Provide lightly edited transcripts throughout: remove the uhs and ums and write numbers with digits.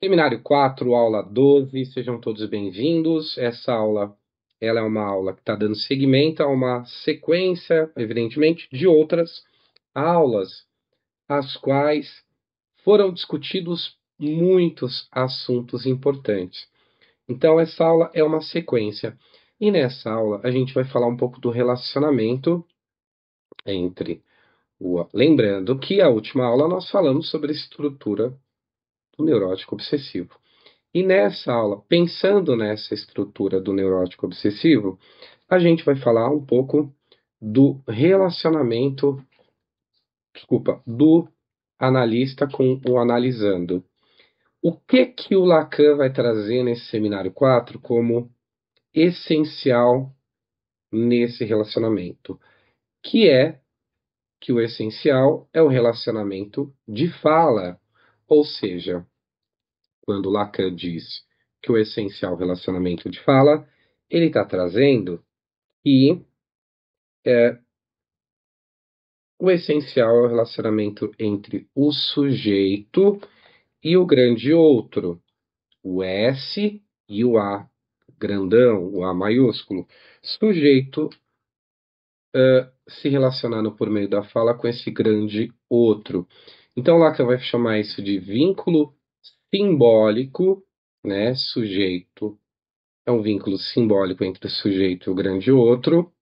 Seminário 4, aula 12, sejam todos bem-vindos. Essa aula, ela é uma aula que está dando seguimento a uma sequência, evidentemente, de outras aulas, as quais foram discutidos muitos assuntos importantes. Então, essa aula é uma sequência. E nessa aula, a gente vai falar um pouco do relacionamento entre o... Lembrando que a última aula nós falamos sobre a estrutura do neurótico obsessivo. E nessa aula, pensando nessa estrutura do neurótico obsessivo, a gente vai falar um pouco do relacionamento, do analista com o analisando. O que o Lacan vai trazer nesse seminário 4 como essencial nesse relacionamento? Que é que o essencial é o relacionamento de fala, ou seja, quando Lacan diz que o essencial relacionamento de fala, ele está trazendo que o essencial é o relacionamento entre o sujeito e o grande outro, o S e o A grandão, o A maiúsculo. Sujeito se relacionando por meio da fala com esse grande outro. Então, Lacan vai chamar isso de vínculo simbólico, né? Sujeito é um vínculo simbólico entre o sujeito e o grande outro,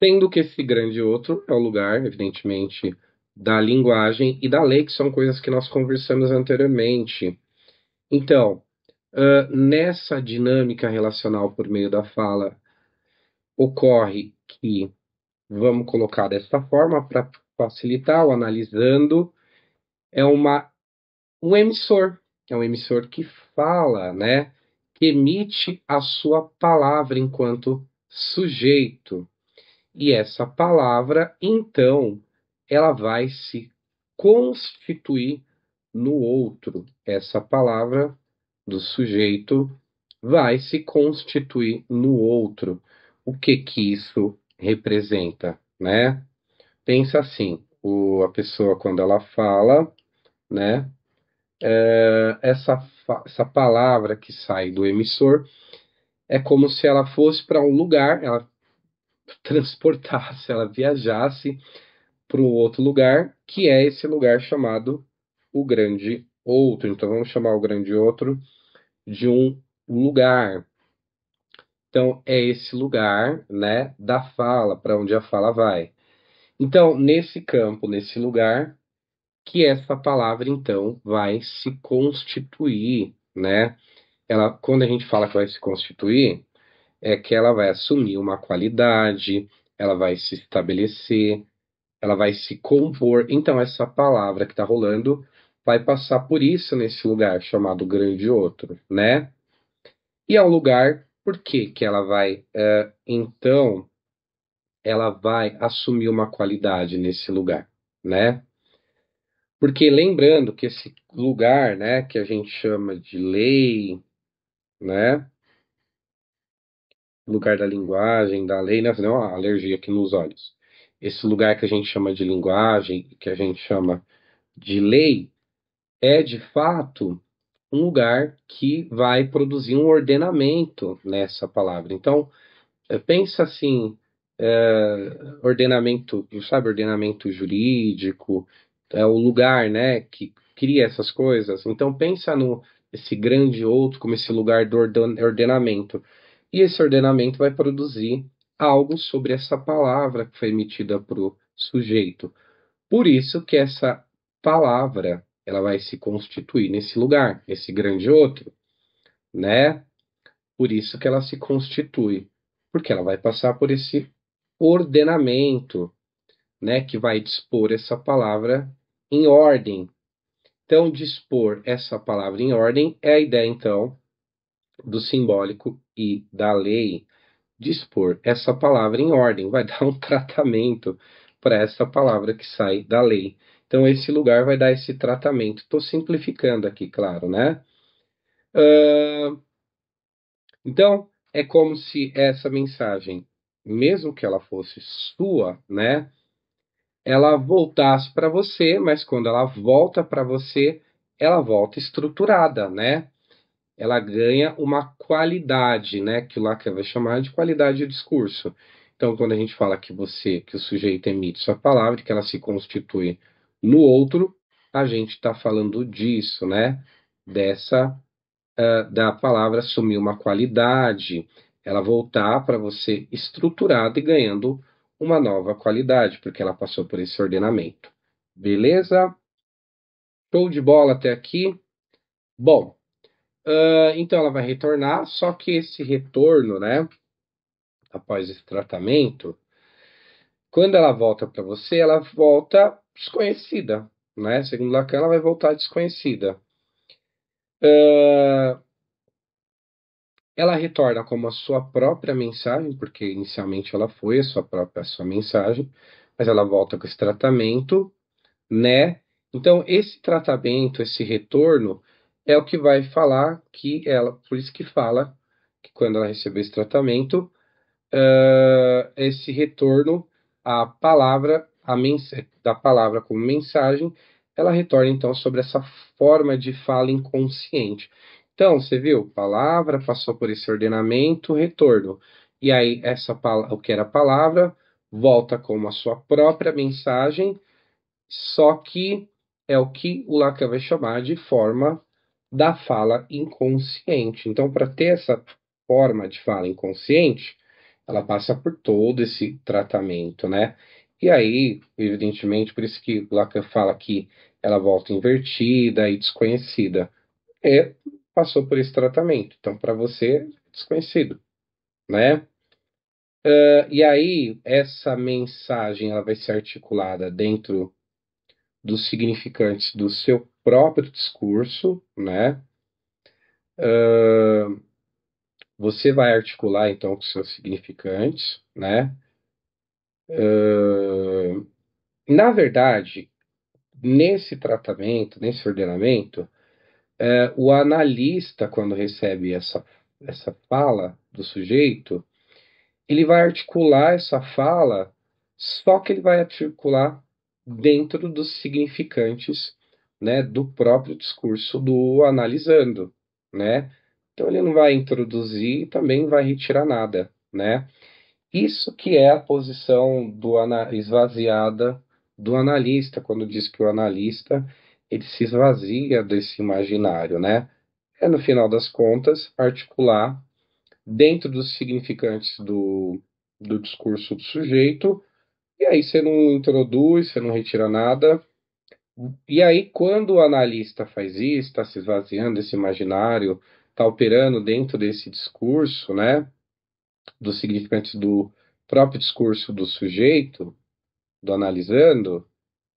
sendo que esse grande outro é o lugar, evidentemente, da linguagem e da lei, que são coisas que nós conversamos anteriormente. Então, nessa dinâmica relacional por meio da fala, ocorre que, vamos colocar dessa forma, para facilitar o analisando, é um emissor, é um emissor que fala, né? Que emite a sua palavra enquanto sujeito. E essa palavra, então, ela vai se constituir no outro. Essa palavra do sujeito vai se constituir no outro. O que que isso representa, né? Pensa assim, a pessoa quando ela fala, né? Essa palavra que sai do emissor é como se ela fosse para um lugar, ela transportasse, ela viajasse para um outro lugar, que é esse lugar chamado o grande outro. Então vamos chamar o grande outro de um lugar. Então é esse lugar, né, da fala, para onde a fala vai. Então, nesse campo, nesse lugar, que essa palavra então vai se constituir, né? Ela, quando a gente fala que vai se constituir, é que ela vai assumir uma qualidade, ela vai se estabelecer, ela vai se compor. Então, essa palavra que está rolando vai passar por isso nesse lugar chamado grande outro, né? E é um lugar, por que que ela vai, então, ela vai assumir uma qualidade nesse lugar, né? Porque lembrando que esse lugar, né, que a gente chama de lei, né, lugar da linguagem, da lei, né, fazer uma alergia aqui nos olhos. Esse lugar que a gente chama de linguagem, que a gente chama de lei, é de fato um lugar que vai produzir um ordenamento nessa palavra. Então, pensa assim, ordenamento, sabe, ordenamento jurídico, é o lugar, né, que cria essas coisas. Então, pensa no esse grande outro como esse lugar do ordenamento. E esse ordenamento vai produzir algo sobre essa palavra que foi emitida para o sujeito. Por isso que essa palavra ela vai se constituir nesse lugar, esse grande outro, né? Por isso que ela se constitui, porque ela vai passar por esse ordenamento, né, que vai dispor essa palavra em ordem. Então, dispor essa palavra em ordem é a ideia, então, do simbólico e da lei. Dispor essa palavra em ordem vai dar um tratamento para essa palavra que sai da lei. Então, esse lugar vai dar esse tratamento. Estou simplificando aqui, claro, né? Então, é como se essa mensagem, mesmo que ela fosse sua, né? Ela voltasse para você, mas quando ela volta para você, ela volta estruturada, né? Ela ganha uma qualidade, né? Que o Lacan vai chamar de qualidade de discurso. Então, quando a gente fala que o sujeito emite sua palavra, que ela se constitui no outro, a gente está falando disso, né? Dessa da palavra assumir uma qualidade, ela voltar para você estruturada e ganhando uma nova qualidade, porque ela passou por esse ordenamento. Beleza? Show de bola até aqui? Bom, então ela vai retornar, só que esse retorno, né, após esse tratamento, quando ela volta para você, ela volta desconhecida, né? Segundo Lacan, ela vai voltar desconhecida. Ela retorna como a sua própria mensagem, porque inicialmente ela foi a sua mensagem, mas ela volta com esse tratamento, né? Então, esse tratamento, esse retorno, é o que vai falar que ela, por isso que fala que quando ela recebeu esse tratamento, esse retorno, a palavra, da palavra como mensagem, ela retorna então sobre essa forma de fala inconsciente. Então, você viu, palavra passou por esse ordenamento, retorno. E aí, o que era palavra volta como a sua própria mensagem, só que é o que o Lacan vai chamar de forma da fala inconsciente. Então, para ter essa forma de fala inconsciente, ela passa por todo esse tratamento, né? E aí, evidentemente, por isso que o Lacan fala que ela volta invertida e desconhecida. Passou por esse tratamento. Então, para você, é desconhecido, né? E aí, essa mensagem ela vai ser articulada dentro dos significantes do seu próprio discurso, né? Você vai articular então com seus significantes, né? Na verdade, nesse tratamento, nesse ordenamento, o analista, quando recebe essa fala do sujeito, ele vai articular essa fala, só que ele vai articular dentro dos significantes, né, do próprio discurso do analisando, né? Então ele não vai introduzir e também não vai retirar nada, né? Isso que é a posição esvaziada do analista, quando diz que o analista ele se esvazia desse imaginário, né? É, no final das contas, articular dentro dos significantes do discurso do sujeito, e aí você não introduz, você não retira nada. E aí, quando o analista faz isso, está se esvaziando desse imaginário, está operando dentro desse discurso, né, dos significantes do próprio discurso do sujeito, do analisando,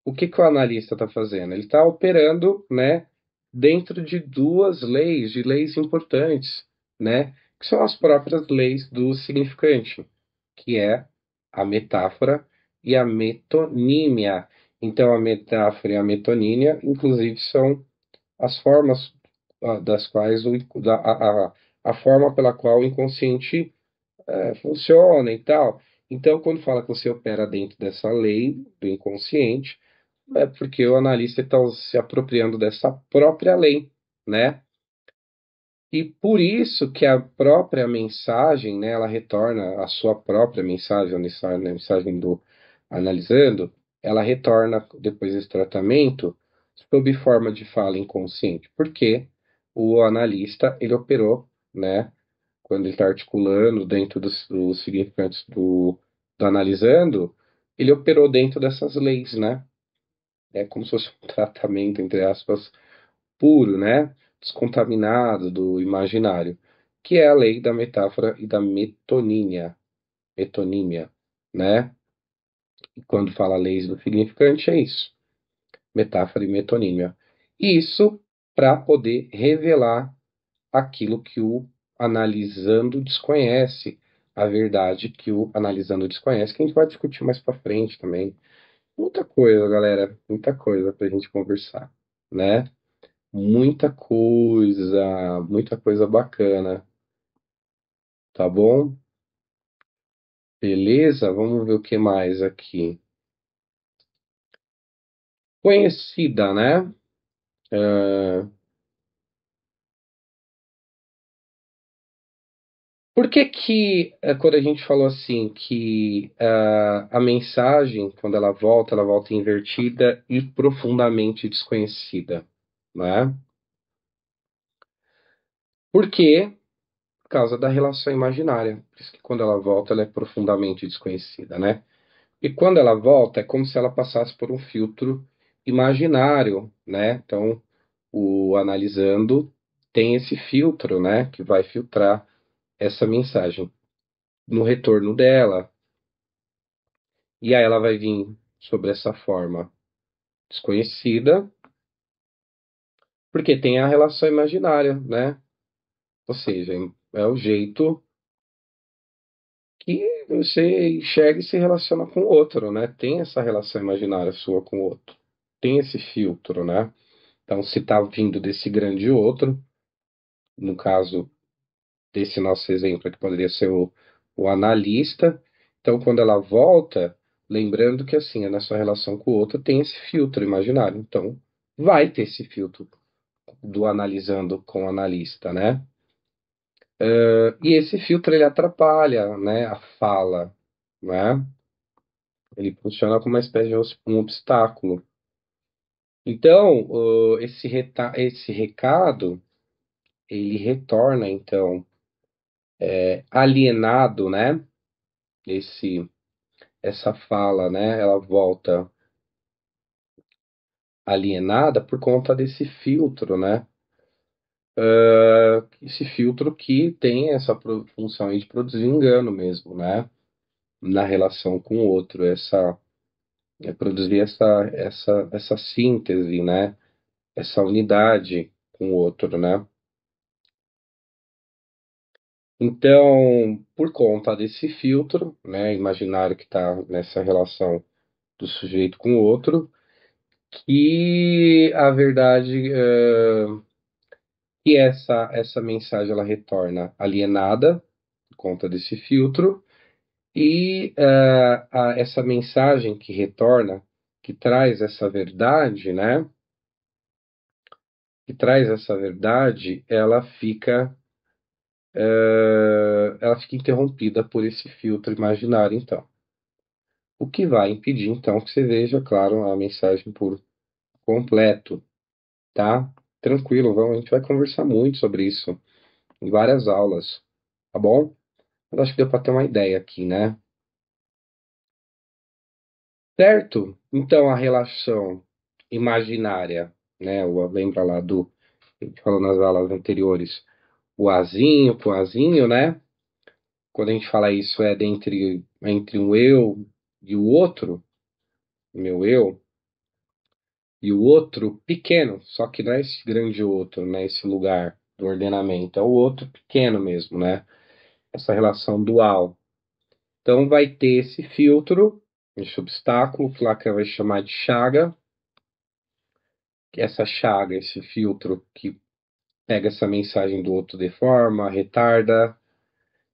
o que que o analista está fazendo? Ele está operando, né, dentro de duas leis, de leis importantes, né, que são as próprias leis do significante, que é a metáfora e a metonímia. Então, a metáfora e a metonímia, inclusive, são as formas das quais a forma pela qual o inconsciente funciona e tal. Então, quando fala que você opera dentro dessa lei do inconsciente, é porque o analista está se apropriando dessa própria lei, né? E por isso que a própria mensagem, né, ela retorna a sua própria mensagem, a mensagem do analisando, ela retorna depois desse tratamento sob forma de fala inconsciente, porque o analista ele operou, né, quando ele está articulando dentro dos significantes do analisando, ele operou dentro dessas leis, né? É como se fosse um tratamento, entre aspas, puro, né? Descontaminado do imaginário, que é a lei da metáfora e da metonímia, né? E quando fala leis do significante, é isso, metáfora e metonímia. Isso para poder revelar aquilo que o analisando desconhece, a verdade que o analisando desconhece, que a gente vai discutir mais para frente também. Muita coisa, galera, muita coisa para a gente conversar, né? Muita coisa bacana, tá bom? Beleza? Vamos ver o que mais aqui. Conhecida, né? Ah, por que que, quando a gente falou assim, que a mensagem, quando ela volta invertida e profundamente desconhecida, né? Por quê? Por causa da relação imaginária. Por isso que quando ela volta, ela é profundamente desconhecida, né? E quando ela volta, é como se ela passasse por um filtro imaginário, né? Então, o analisando tem esse filtro, né? Que vai filtrar essa mensagem no retorno dela. E aí ela vai vir sobre essa forma desconhecida, porque tem a relação imaginária, né? Ou seja, é o jeito que você enxerga e se relaciona com o outro, né? Tem essa relação imaginária sua com o outro. Tem esse filtro, né? Então, se está vindo desse grande outro, no caso desse nosso exemplo aqui, poderia ser o analista. Então, quando ela volta, lembrando que assim, na sua relação com o outro tem esse filtro imaginário. Então, vai ter esse filtro do analisando com o analista, né? E esse filtro ele atrapalha, né, a fala, né? Ele funciona como uma espécie de um obstáculo. Então, esse recado, ele retorna, então, alienado, né? Esse, essa fala, né? Ela volta alienada por conta desse filtro, né? Esse filtro que tem essa função aí de produzir engano mesmo, né? Na relação com o outro, produzir essa síntese, né? Essa unidade com o outro, né? Então, por conta desse filtro, né, imaginário que está nessa relação do sujeito com o outro, que a verdade, que essa mensagem ela retorna alienada por conta desse filtro, e essa mensagem que retorna, que traz essa verdade, né, que traz essa verdade, ela fica interrompida por esse filtro imaginário, então. O que vai impedir, então, que você veja, claro, a mensagem por completo, tá? Tranquilo, vamos, a gente vai conversar muito sobre isso em várias aulas, tá bom? Mas acho que deu para ter uma ideia aqui, né? Certo? Então, a relação imaginária, né? Lembra lá a gente falou nas aulas anteriores, o azinho, poazinho, né? Quando a gente fala isso entre um eu e o outro, meu eu, e o outro pequeno, só que não é esse grande outro, né? Esse lugar do ordenamento, é o outro pequeno mesmo, né? Essa relação dual. Então vai ter esse filtro, esse obstáculo, que lá que vai chamar de chaga, que é essa chaga, esse filtro que pega essa mensagem do outro de forma, retarda,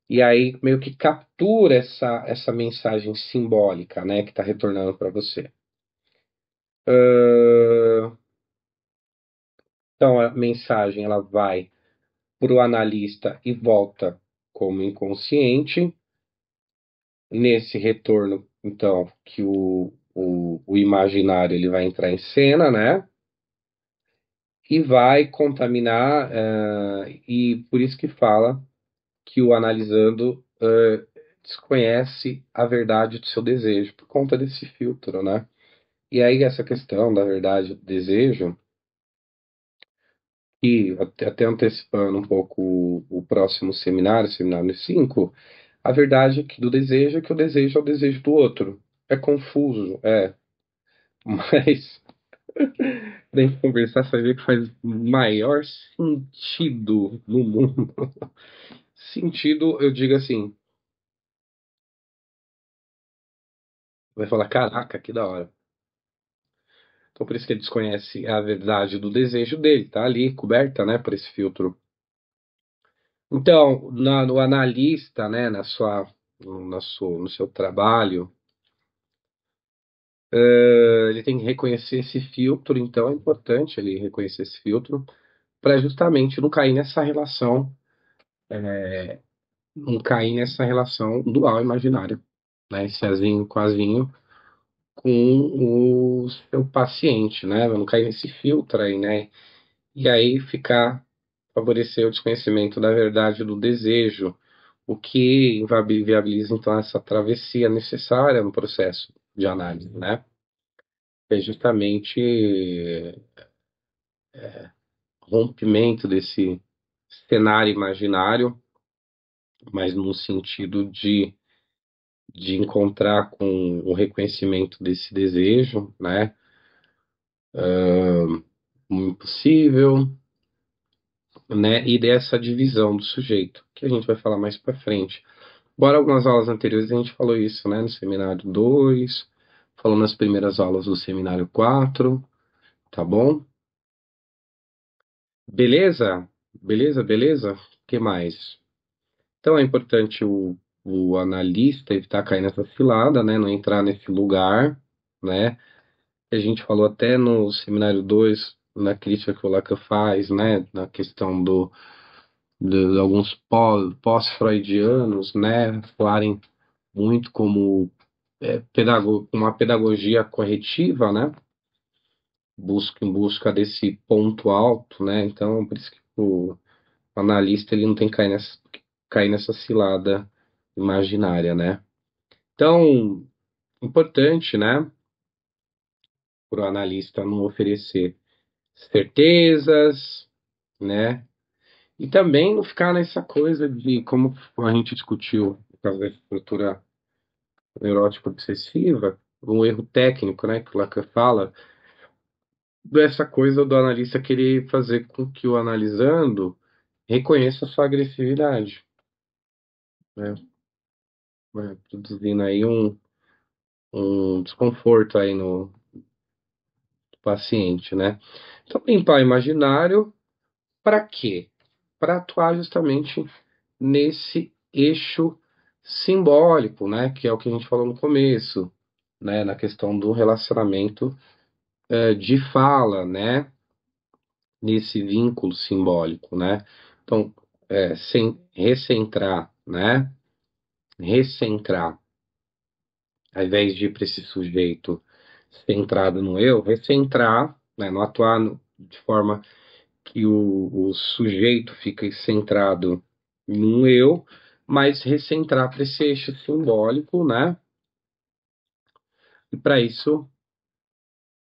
e aí meio que captura essa mensagem simbólica, né? Que está retornando para você. Então a mensagem ela vai para o analista e volta como inconsciente. Nesse retorno, então, que o imaginário ele vai entrar em cena, né? E vai contaminar, e por isso que fala que o analisando desconhece a verdade do seu desejo, por conta desse filtro, né? E aí essa questão da verdade do desejo, e até antecipando um pouco o próximo seminário, seminário 5, a verdade do desejo é que o desejo é o desejo do outro. É confuso, mas pra gente conversar, você vai ver que faz maior sentido no mundo. Sentido, eu digo assim, vai falar, caraca, que da hora. Então por isso que ele desconhece a verdade do desejo dele, tá ali coberta, né, por esse filtro. Então, no analista, né, no seu trabalho, Ele tem que reconhecer esse filtro, então é importante ele reconhecer esse filtro para justamente não cair nessa relação dual imaginária, né? Esse azinho com azinho com o seu paciente, né? Não cair nesse filtro aí, né? E aí favorecer o desconhecimento da verdade do desejo, o que viabiliza então essa travessia necessária no processo de análise, né? É justamente rompimento desse cenário imaginário, mas no sentido de encontrar com o reconhecimento desse desejo, né? Impossível, né? E dessa divisão do sujeito, que a gente vai falar mais para frente. Embora algumas aulas anteriores a gente falou isso, né? No seminário 2, falou nas primeiras aulas do seminário 4, tá bom? Beleza? Beleza, beleza? O que mais? Então é importante o analista evitar cair nessa cilada, né? Não entrar nesse lugar, né? A gente falou até no seminário 2 na crítica que o Lacan faz, né? Na questão de alguns pós-freudianos, né? Falarem muito como uma pedagogia corretiva, né? Em busca desse ponto alto, né? Então, por isso que o analista ele não tem que cair nessa cilada imaginária, né? Então, importante, né? Para o analista não oferecer certezas, né? E também não ficar nessa coisa de, como a gente discutiu por causa da estrutura neurótica obsessiva, um erro técnico, né? Que o Lacan fala, dessa coisa do analista querer fazer com que o analisando reconheça a sua agressividade, né? Produzindo aí um desconforto aí no paciente, né? Então, limpar o imaginário, para quê? Para atuar justamente nesse eixo simbólico, né? Que é o que a gente falou no começo, né? Na questão do relacionamento de fala, né? Nesse vínculo simbólico, né? Então, recentrar, né? Recentrar, ao invés de ir para esse sujeito centrado no eu, recentrar, né? Não atuar de forma que o sujeito fica centrado num eu, mas recentrar para esse eixo simbólico, né? E para isso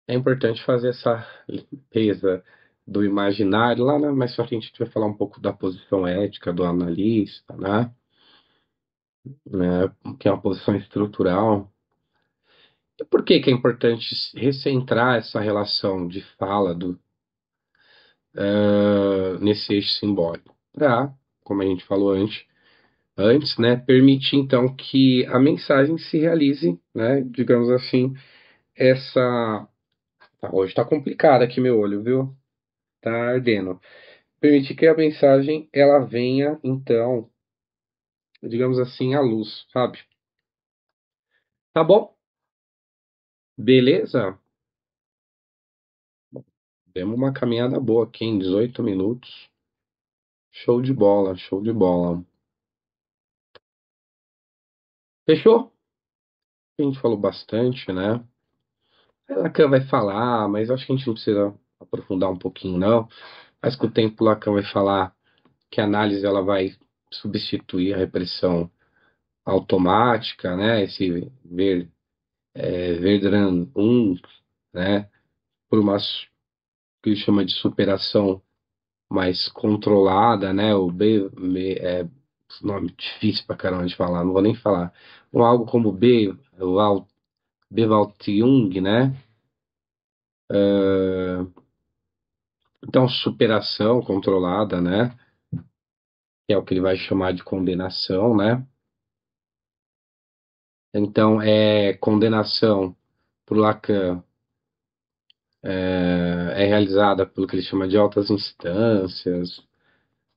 é importante fazer essa limpeza do imaginário. Mais pra frente a gente vai falar um pouco da posição ética do analista, que é uma posição estrutural. E por que que é importante recentrar essa relação de fala nesse eixo simbólico? Para, como a gente falou antes, né, permitir então que a mensagem se realize, né, digamos assim, essa... hoje tá complicado aqui meu olho, viu? Tá ardendo. Permitir que a mensagem ela venha, então, digamos assim, à luz, sabe? Tá bom? Beleza? Demos uma caminhada boa aqui em 18 minutos. Show de bola, show de bola. Fechou? A gente falou bastante, né? A Lacan vai falar, mas acho que a gente não precisa aprofundar um pouquinho, não. Mas com o tempo o Lacan vai falar que a análise ela vai substituir a repressão automática, né? Esse Verdran 1, né? Por uma que ele chama de superação mais controlada, né? Nome difícil pra caramba de falar, não vou nem falar. Ou algo como Bevalt Jung, né? Então, superação controlada, né? Que é o que ele vai chamar de condenação, né? Então, condenação por Lacan é realizada pelo que ele chama de altas instâncias.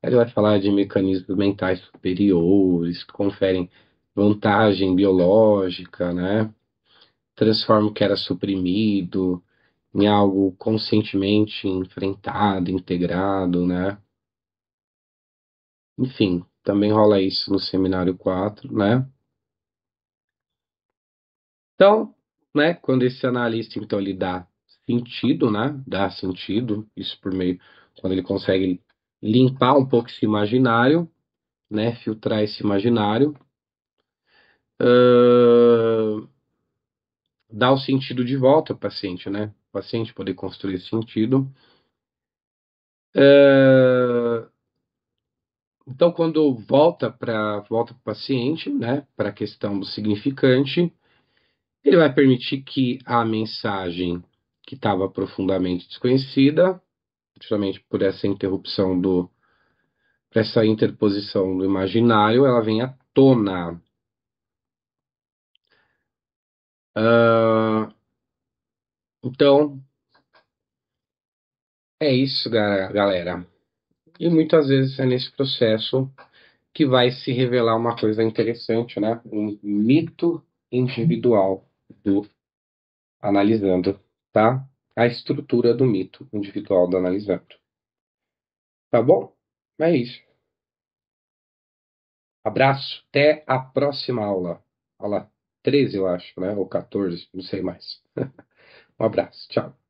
Ele vai falar de mecanismos mentais superiores que conferem vantagem biológica, né? transforma o que era suprimido em algo conscientemente enfrentado, integrado, né? Enfim, também rola isso no seminário 4, né? Então, né, quando esse analista, então, ele dá sentido, né? Dá sentido, isso por meio, quando ele consegue limpar um pouco esse imaginário, né? Filtrar esse imaginário, uh, dar o sentido de volta ao paciente, né? O paciente poder construir esse sentido. Então, quando volta para o paciente, né? Para a questão do significante, ele vai permitir que a mensagem que estava profundamente desconhecida, justamente por essa interrupção por essa interposição do imaginário, ela vem à tona. Então, é isso, galera. E muitas vezes é nesse processo que vai se revelar uma coisa interessante, né? Um mito individual do analisando, tá? A estrutura do mito individual do analisando. Tá bom? É isso. Abraço, até a próxima aula. Aula 13, eu acho, né? Ou 14, não sei mais. Um abraço, tchau.